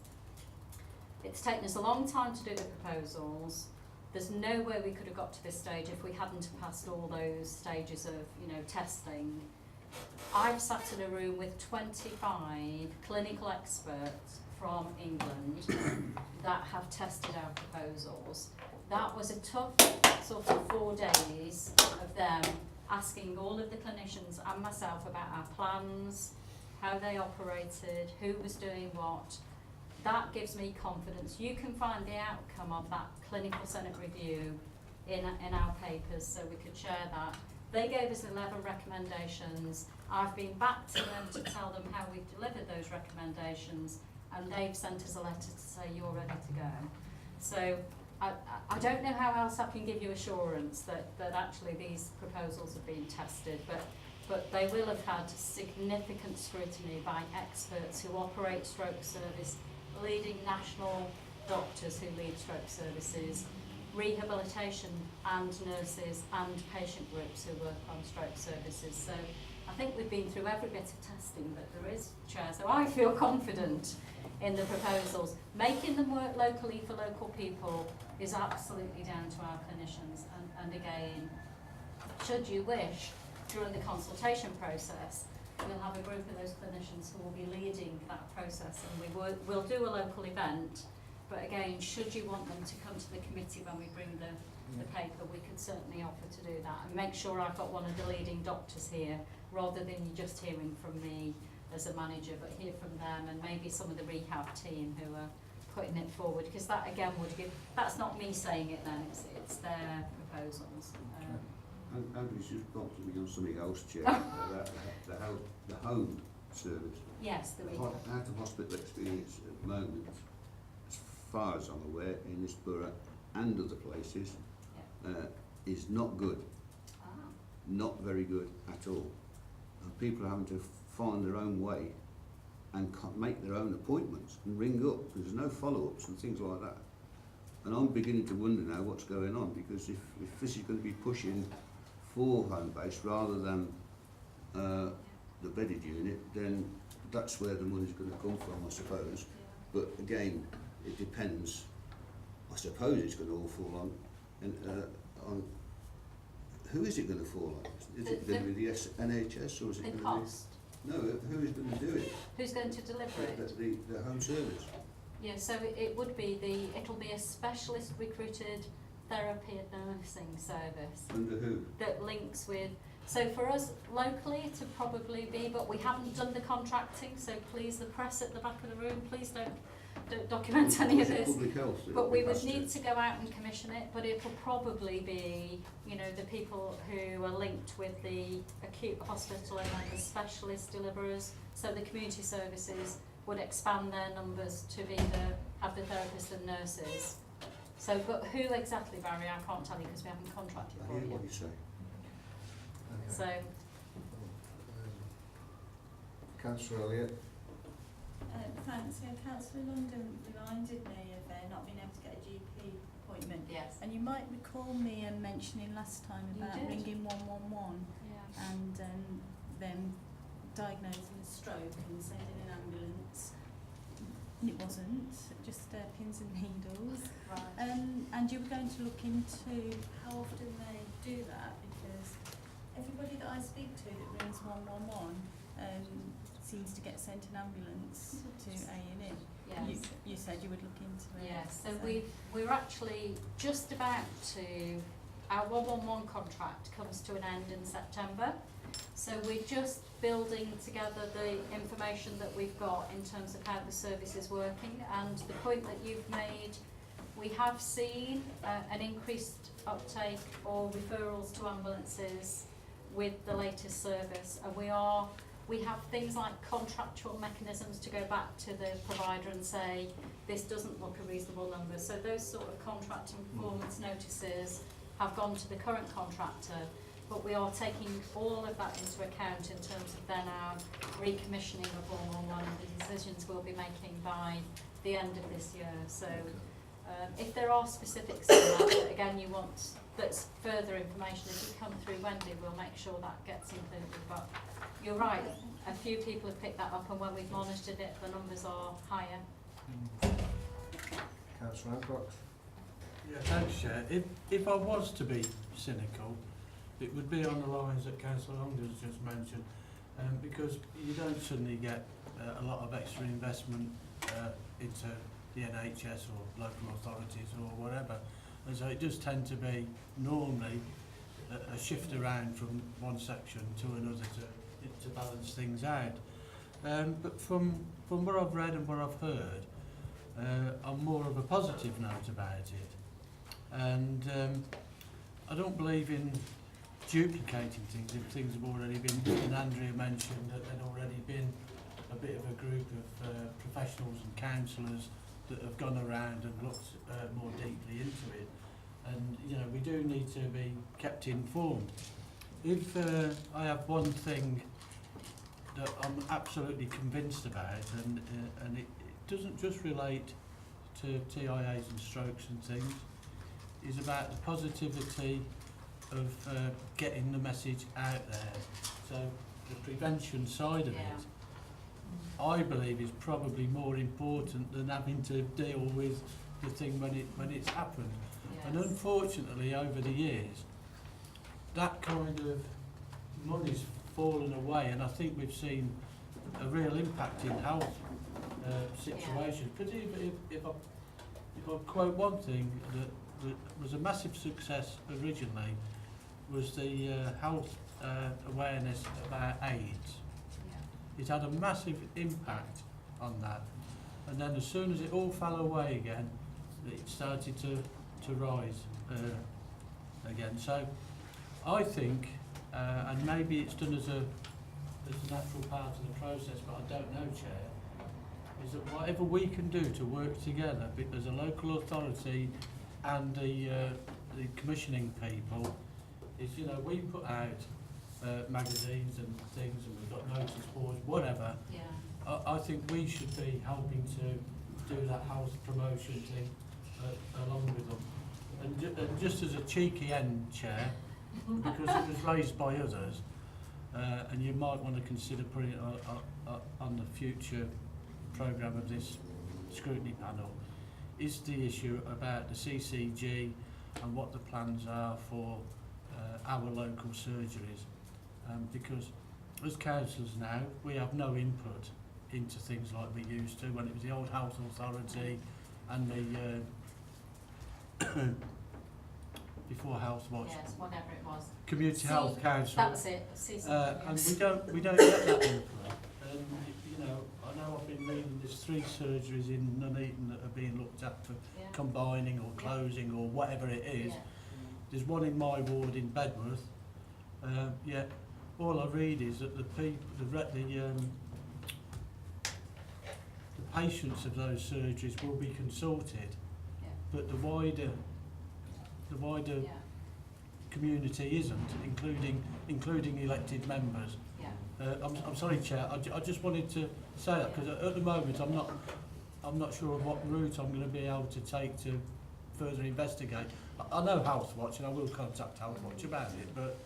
it's taken us a long time to do the proposals. There's no way we could have got to this stage if we hadn't passed all those stages of, testing. I've sat in a room with 25 clinical experts from England that have tested our proposals. That was a tough sort of 4 days of them asking all of the clinicians and myself about our plans, how they operated, who was doing what. That gives me confidence. You can find the outcome of that clinical Senate review in our papers, so we could share that. They gave us 11 recommendations. I've been back to them to tell them how we've delivered those recommendations, and they've sent us a letter to say you're ready to go. So I don't know how else I can give you assurance that actually these proposals have been tested, but they will have had significant scrutiny by experts who operate stroke service, leading national doctors who lead stroke services, rehabilitation and nurses and patient groups who work on stroke services. So I think we've been through every bit of testing that there is, Chair, so I feel confident in the proposals. Making them work locally for local people is absolutely down to our clinicians, and again, should you wish, during the consultation process, we'll have a group of those clinicians who will be leading that process, and we'll do a local event, but again, should you want them to come to the committee when we bring the paper, we could certainly offer to do that, and make sure I've got one of the leading doctors here, rather than you just hearing from me as a manager, but hear from them and maybe some of the rehab team who are putting it forward, because that again would give, that's not me saying it then, it's their proposals. Andrew's just prompted me on something else, Chair, about the home service. Yes, the rehab. Out of hospital experience at the moment, as far as I'm aware, in this borough and other places, is not good, Ah. not very good at all. And people are having to find their own way and make their own appointments and ring up because there's no follow-ups and things like that. And I'm beginning to wonder now what's going on, because if this is going to be pushing for home-based rather than the bedded unit, then that's where the money's going to come from, I suppose. But again, it depends. I suppose it's going to all fall on who is it going to fall on? Is it going to be the NHS or is it The going cost. to be? No, who is going to do it? Who's going to deliver it? The home service. Yeah, so it would be it'll be a specialist recruited therapy and nursing service Under who? that links with. So for us locally, it'd probably be, but we haven't done the contracting. So please, the press at the back of the room, please don't document any of Is it this. Public health. that But we it would has need to? to go out and commission it, but it'll probably be, you know, the people who are linked with the acute hospital and then the specialist deliverers. So the community services would expand their numbers to have the therapists and nurses. So, but who exactly, Barry, I can't tell you because we haven't contracted I for hear you. what you say. So, Councillor Elliott. Thanks. Yeah, Councillor London reminded me of not being able to get a GP appointment. yes. And you might recall me mentioning last time You about did. ringing 111 Yeah. and them diagnosing a stroke and sending an ambulance. And it wasn't, just pins and needles. Right. And you were going to look into how often they do that, because everybody that I speak to that rings 111 seems to get sent an ambulance to A&E. Yes. You said you would look into it. Yes, so we're actually just about to, our 111 contract comes to an end in September. So we're just building together the information that we've got in terms of how the service is working, and the point that you've made, we have seen an increased uptake or referrals to ambulances with the latest service, and we have things like contractual mechanisms to go back to the provider and say this doesn't look a reasonable number. So those sort of contract and performance notices have gone to the current contractor, but we are taking all of that into account in terms of then our recommissioning of 111, the decisions we'll be making by the end of this year. So if there are specifics on that again you want, that's further information, if you come through Wendy, we'll make sure that gets included. But you're right, a few people have picked that up, and when we've monitored it, the numbers are higher. Councillor Hancock. Yeah, thanks, Chair. If I was to be cynical, it would be on the lines that Councillor Longden's just mentioned, because you don't suddenly get a lot of extra investment into the NHS or local authorities or whatever, and so it does tend to be normally a shift around from one section to another to balance things out. But from what I've read and what I've heard, I'm more of a positive note about it. And I don't believe in duplicating things if things have already been done. And Andrea mentioned that there'd already been a bit of a group of professionals and counsellors that have gone around and looked more deeply into it. And you know, we do need to be kept informed. If I have one thing that I'm absolutely convinced about, and it doesn't just relate to TIAs and strokes and things, is about the positivity of getting the message out there. So the prevention side of it, I believe, is probably more important than having to deal with the thing when it's happened. Yes. And unfortunately, over the years, that kind of money's fallen away, and I think we've seen a real impact in health situations. Particularly if I quote one thing that was a massive success originally, was the health awareness about AIDS. It had a massive impact on that, and then as soon as it all fell away again, it started to rise again. So I think, and maybe it's done as a natural part of the process, but I don't know, Chair, is that whatever we can do to work together as a local authority and the the commissioning people is, you know, we put out magazines and things, and we've got notice boards, whatever. Yeah. I think we should be helping to do that house promotion thing along with them. And just as a cheeky end, Chair, because it was raised by others, and you might want to consider putting it on the future programme of this scrutiny panel, is the issue about the CCG and what the plans are for our local surgeries. Because as councillors now, we have no input into things like we used to when it was the old Health Authority and the before Health Watch, Yes, whatever it was. Community Health Council. That was it. And we don't get that input. And you know, I know I've been reading there's 3 surgeries in Nuneaton that are being looked at for combining or closing or whatever it is. Yeah. There's one in my ward in Bedworth. All I read is that the patients of those surgeries will be consulted, but the wider Yeah. community isn't, including elected members. Yeah. I'm sorry, Chair. I just wanted to say that because at the moment I'm not sure of what route I'm going to be able to take to further investigate. I know Health Watch and I will contact Health Watch about it, but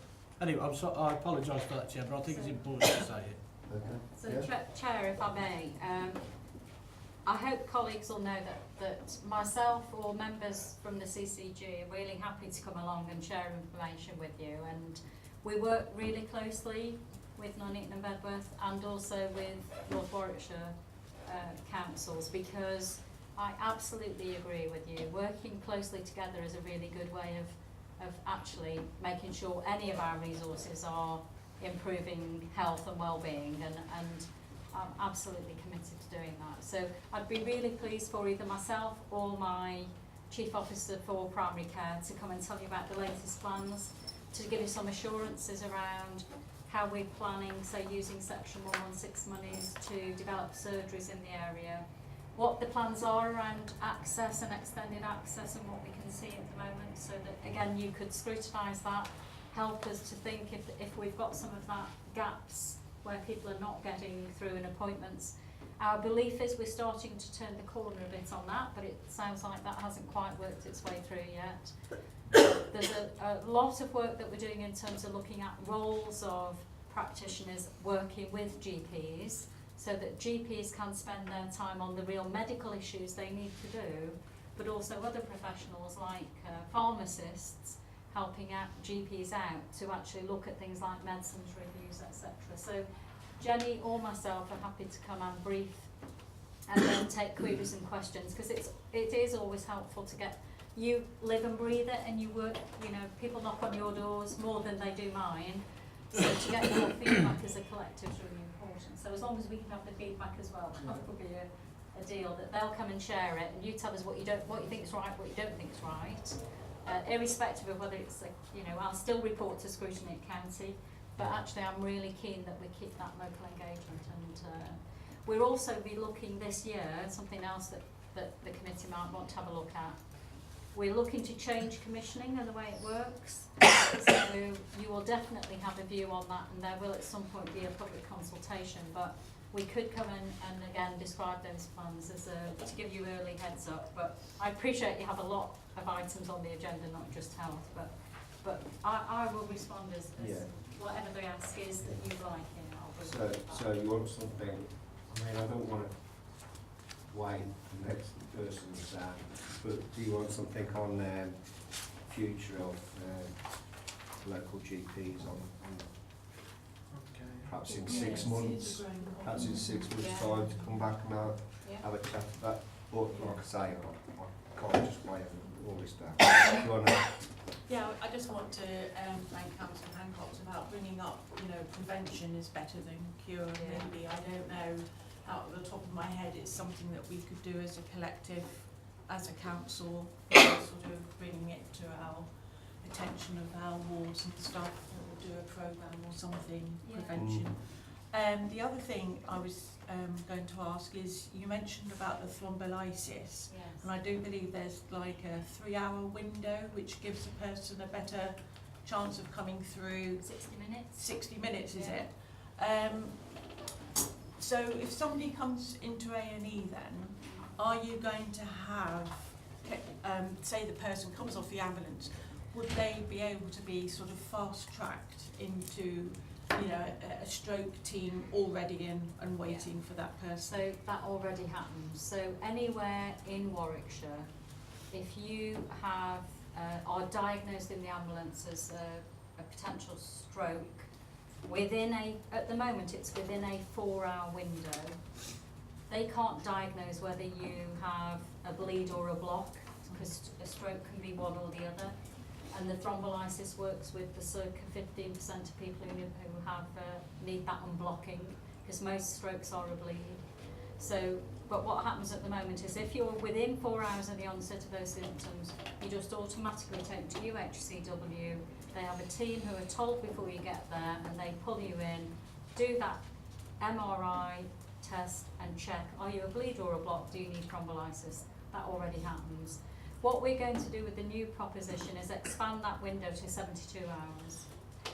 anyway, I apologise for that, Chair, but I think it's important to say it. Okay. So, Yeah. Chair, if I may, I hope colleagues will know that myself or members from the CCG are really happy to come along and share information with you, and we work really closely with Nuneaton and Bedworth and also with North Warwickshire councils, because I absolutely agree with you. Working closely together is a really good way of actually making sure any of our resources are improving health and well-being, and I'm absolutely committed to doing that. So I'd be really pleased for either myself or my Chief Officer for Primary Care to come and tell you about the latest plans, to give you some assurances around how we're planning, say, using Section 116 monies to develop surgeries in the area, what the plans are around access and extended access and what we can see at the moment, so that, again, you could scrutinise that, help us to think if we've got some of that gaps where people are not getting through in appointments. Our belief is we're starting to turn the corner a bit on that, but it sounds like that hasn't quite worked its way through yet. There's a lot of work that we're doing in terms of looking at roles of practitioners working with GPs, so that GPs can spend their time on the real medical issues they need to do, but also other professionals like pharmacists helping out GPs out to actually look at things like medicines reviews, etc. So Jenny or myself are happy to come and brief and then take queries and questions, because it is always helpful to get, you live and breathe it and you work, you know, people knock on your doors more than they do mine, so to get your feedback as a collective is really important. So as long as we can have the feedback as well, that would be a deal, that they'll come and share it and you tell us what you think is right, what you don't think is right. Irrespective of whether it's, you know, I'll still report to Scrutiny at County, but actually I'm really keen that we keep that local engagement. And we'll also be looking this year, something else that the committee might want to have a look at. We're looking to change commissioning and the way it works. So you will definitely have a view on that, and there will at some point be a public consultation, but we could come in and again describe those plans as to give you early heads up. But I appreciate you have a lot of items on the agenda, not just health, but I will respond as whatever the ask is that you like in. So you want something, I mean, I don't want to wait the next person's but do you want something on future of local GPs on perhaps in 6 months, perhaps in 6 months' time to come back and have a chat about, but like I say, I can't just wait all this down. Do you want to? Yeah, I just want to thank Councillor Hancock about bringing up, you know, prevention is better than cure. Maybe, I don't know, out of the top of my head, it's something that we could do as a collective, as a council, sort of bringing it to our attention of our wards and stuff, or do a programme or something, prevention. The other thing I was going to ask is, you mentioned about the thrombolysis, and I do believe there's like a 3-hour window which gives a person a better chance of coming through. 60 minutes. 60 minutes, is Yeah. it? So if somebody comes into A&E then, are you going to have, say the person comes off the ambulance, would they be able to be sort of fast-tracked into, you know, a stroke team already in and waiting for that person? So that already happens. So anywhere in Warwickshire, if you have are diagnosed in the ambulance as a potential stroke, at the moment it's within a 4-hour window. They can't diagnose whether you have a bleed or a block, because a stroke can be one or the other. And the thrombolysis works with the circa 15% of people who have need that unblocking, because most strokes are a bleed. So, but what happens at the moment is if you're within 4 hours of the onset of those symptoms, you just automatically take to UHCW. They have a team who are told before you get there, and they pull you in, do that MRI test and check, are you a bleed or a block, do you need thrombolysis? That already happens. What we're going to do with the new proposition is expand that window to 72 hours,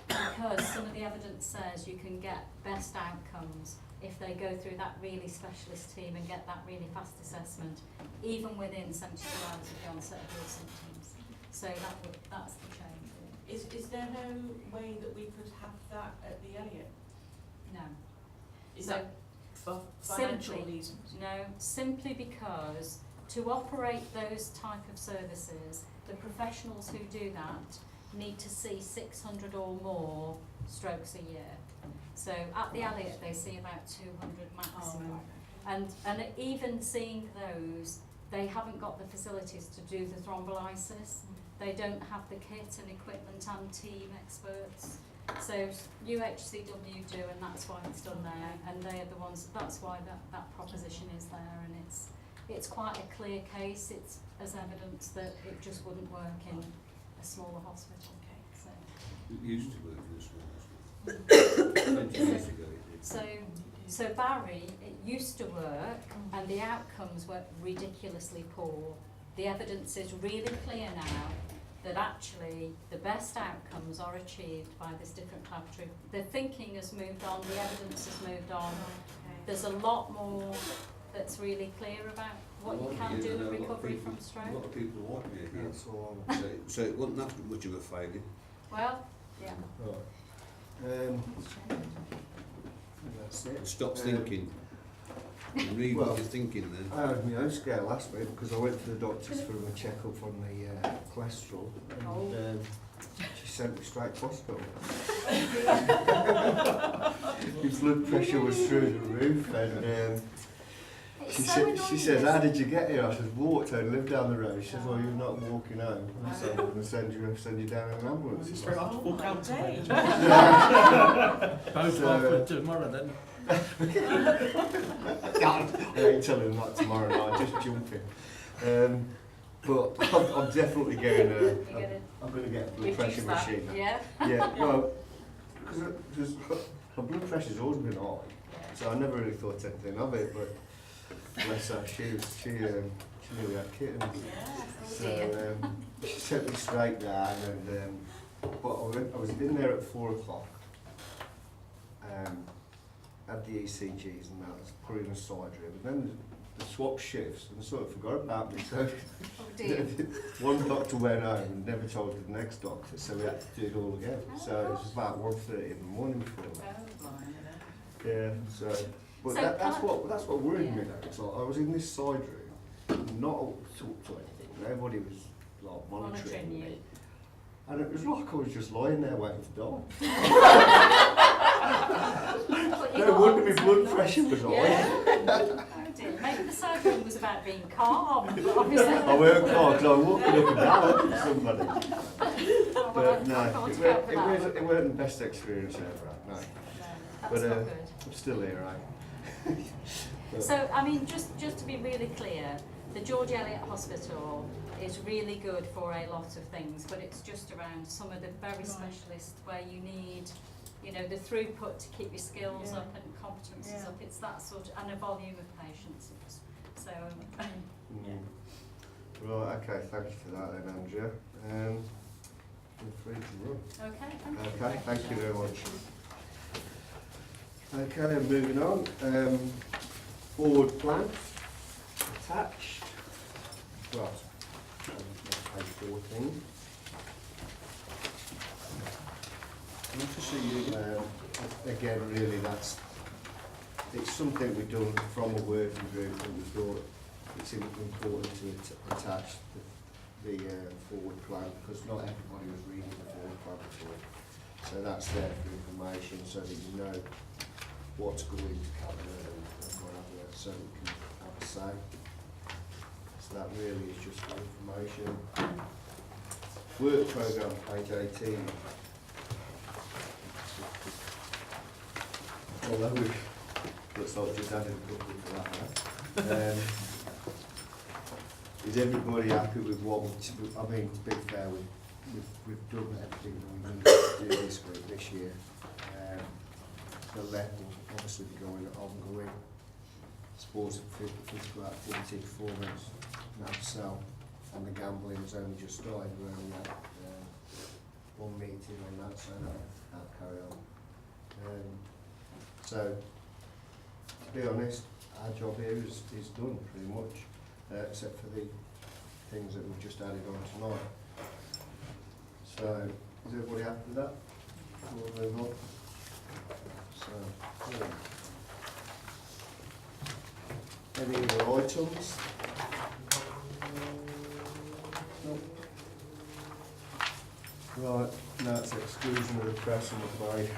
because some of the evidence says you can get best outcomes if they go through that really specialist team and get that really fast assessment, even within 72 hours of the onset of those symptoms. So that's the change. Is there no way that we could have that at the Elliott? No. Is So that for financial simply- reasons? No, simply because to operate those type of services, the professionals who do that need to see 600 or more strokes a year. So at the Elliott they see about 200 maximum. And even seeing those, they haven't got the facilities to do the thrombolysis. They don't have the kit and equipment and team experts. So UHCW do, and that's why it's done there, and they are the ones, that's why that proposition is there, and it's quite a clear case. It's as evidence that it just wouldn't work in a smaller hospital. So, It used to work in a small hospital. 20 years ago it did. so Barry, it used to work, and the outcomes were ridiculously poor. The evidence is really clear now that actually the best outcomes are achieved by this different type of treatment. The thinking has moved on, the evidence has moved on. There's a lot more that's really clear about what you can do in recovery from A stroke. lot of people want me here. That's all I So it wasn't that much of a failure. Well, yeah. Right. That's it. Stop thinking. And read well, what you're thinking then. I had my own scare last week because I went to the doctors for a check-up on the cholesterol, and she sent me straight to hospital. My blood pressure was through the roof, and she says, "How did you get here?" I said, "Walked home, lived down the road." She says, "Well, you're not walking home." I said, "I'm going to send you down in an ambulance." Straight up to full council. Both So, offered tomorrow then. I ain't telling them that tomorrow night, just jumping. But I'm definitely going I'm going to get a blood pressure machine. Yeah. Yeah, well, because my blood pressure's always been high, so I never really thought anything of it, but bless her, she really had kittens. So she sent me straight down, and but I was in there at 4 o'clock. Had the ECGs and that, I was put in a side room, and then the swap shifts, and I sort of forgot about me, so one doctor went home and never told the next doctor, so we had to do it all again. So it was about 1:30 in the morning before that. Yeah, so, but So that's what worried me though. It's like I was in this side room, not talk to anything, nobody was like monitoring me. And it was like I was just lying there waiting to die. No wonder my blood pressure was high. Oh dear. Maybe the side room was about being calm, but obviously. I weren't calm because I was walking up and down at somebody. Oh, well, But no, I can't account for that. it weren't the best experience I ever had, no. No, But that's not good. I'm still here, right? But- So, I mean, just to be really clear, the George Eliot Hospital is really good for a lot of things, but it's just around some of the very specialist where you need you know, the throughput to keep your skills Yeah. up and competencies Yeah. up. It's that sort of, and a volume of patients. So, Right, okay, thank you for that then, Andrea. Feel free to run. okay, thank you. Okay, thank you very much. Okay, moving on. Board plan attached. Right, page 14. Good to see you. Again, really, it's something we've done from a working group, and we thought it's important to attach the forward plan, because not everybody was reading the forward plan before. So that's there for information, so that you know what's going to cabinet and whatever, so we can have a say. So that really is just for information. Work programme, page 18. Although looks like we've just added a couple for that now. Is everybody happy with what I mean, to be fair, we've done everything we need to do this year. The level will obviously be going ongoing. Sports and physical activity, performance, NAPSEL, and the gambling has only just started. We only had one meeting on that, so that'll carry on. So, to be honest, our job here is done pretty much, except for the things that we've just added on tonight. So, is everybody happy with that? We'll move on. So, any other items? No. Right, now it's exclusion of the press, I'm afraid.